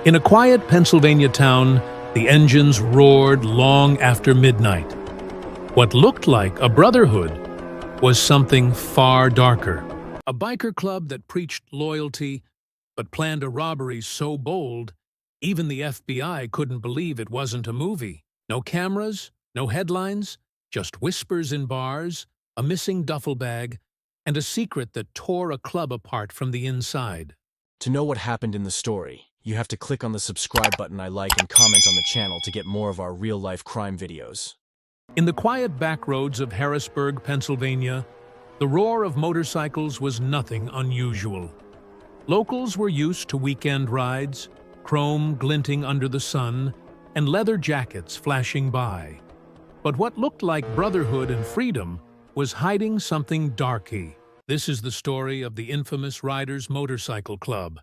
In a quiet Pennsylvania town, the engines roared long after midnight. What looked like a brotherhood was something far darker. A biker club that preached loyalty but planned a robbery so bold, even the FBI couldn't believe it wasn't a movie. No cameras, no headlines, just whispers in bars, a missing duffel bag, and a secret that tore a club apart from the inside. To know what happened in the story, you have to click on the subscribe button I like and comment on the channel to get more of our real-life crime videos. In the quiet back roads of Harrisburg, Pennsylvania, the roar of motorcycles was nothing unusual. Locals were used to weekend rides, chrome glinting under the sun, and leather jackets flashing by. But what looked like brotherhood and freedom was hiding something darky. This is the story of the infamous Riders Motorcycle Club,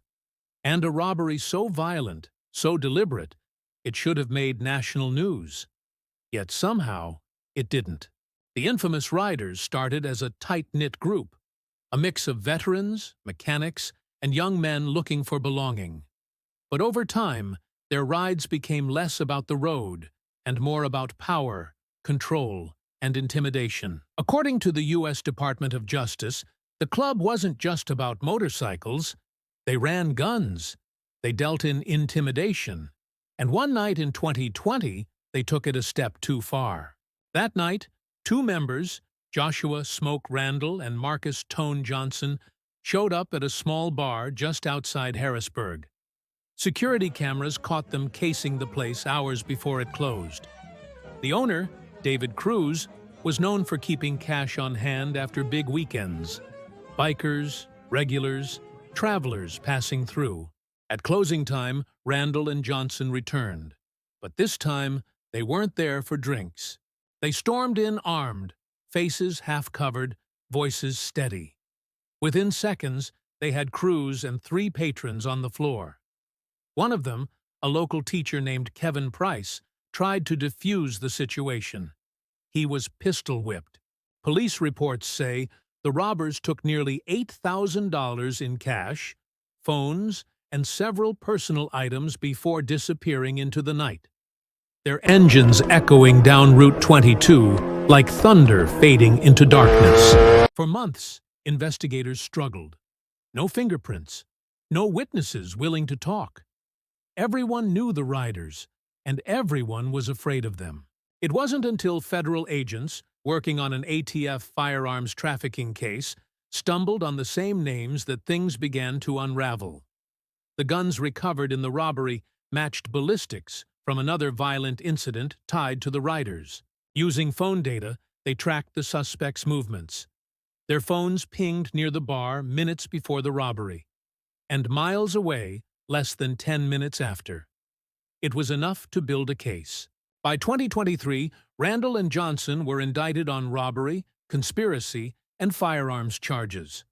and a robbery so violent, so deliberate, it should have made national news. Yet somehow, it didn't. The infamous Riders started as a tight-knit group, a mix of veterans, mechanics, and young men looking for belonging. But over time, their rides became less about the road and more about power, control, and intimidation. According to the U.S. Department of Justice, the club wasn't just about motorcycles. They ran guns, they dealt in intimidation, and one night in 2020, they took it a step too far. That night, two members, Joshua Smoke Randall and Marcus Tone Johnson, showed up at a small bar just outside Harrisburg. Security cameras caught them casing the place hours before it closed. The owner, David Cruz, was known for keeping cash on hand after big weekends. Bikers, regulars, travelers passing through. At closing time, Randall and Johnson returned. But this time, they weren't there for drinks. They stormed in armed, faces half-covered, voices steady. Within seconds, they had Cruz and three patrons on the floor. One of them, a local teacher named Kevin Price, tried to defuse the situation. He was pistol-whipped. Police reports say the robbers took nearly $8,000 in cash, phones, and several personal items before disappearing into the night. Their engines echoing down Route 22 like thunder fading into darkness. For months, investigators struggled. No fingerprints, no witnesses willing to talk. Everyone knew the Riders, and everyone was afraid of them. It wasn't until federal agents, working on an ATF firearms trafficking case, stumbled on the same names that things began to unravel. The guns recovered in the robbery matched ballistics from another violent incident tied to the Riders. Using phone data, they tracked the suspects' movements. Their phones pinged near the bar minutes before the robbery, and miles away less than 10 minutes after. It was enough to build a case. By 2023, Randall and Johnson were indicted on robbery, conspiracy, and firearms charges.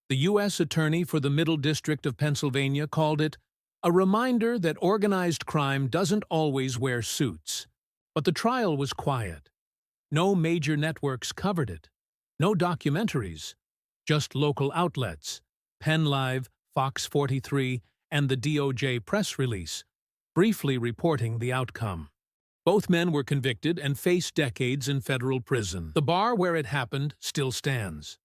The U.S. Attorney for the Middle District of Pennsylvania called it a reminder that organized crime doesn't always wear suits. But the trial was quiet. No major networks covered it. No documentaries. Just local outlets, Penn Live, Fox 43, and the DOJ press release, briefly reporting the outcome. Both men were convicted and faced decades in federal prison. The bar where it happened still stands.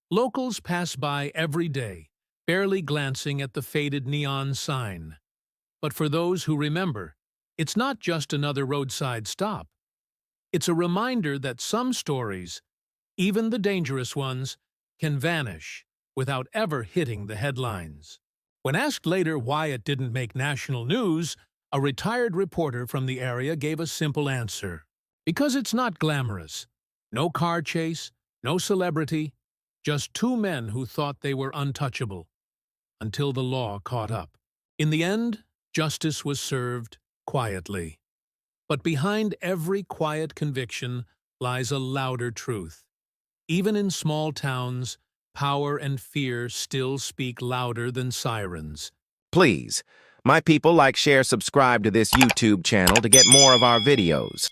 Locals pass by every day, barely glancing at the faded neon sign. But for those who remember, it's not just another roadside stop. It's a reminder that some stories, even the dangerous ones, can vanish without ever hitting the headlines. When asked later why it didn't make national news, a retired reporter from the area gave a simple answer. Because it's not glamorous. No car chase, no celebrity, just two men who thought they were untouchable, until the law caught up. In the end, justice was served quietly. But behind every quiet conviction lies a louder truth. Even in small towns, power and fear still speak louder than sirens. Please, my people, like, share, subscribe to this YouTube channel to get more of our videos.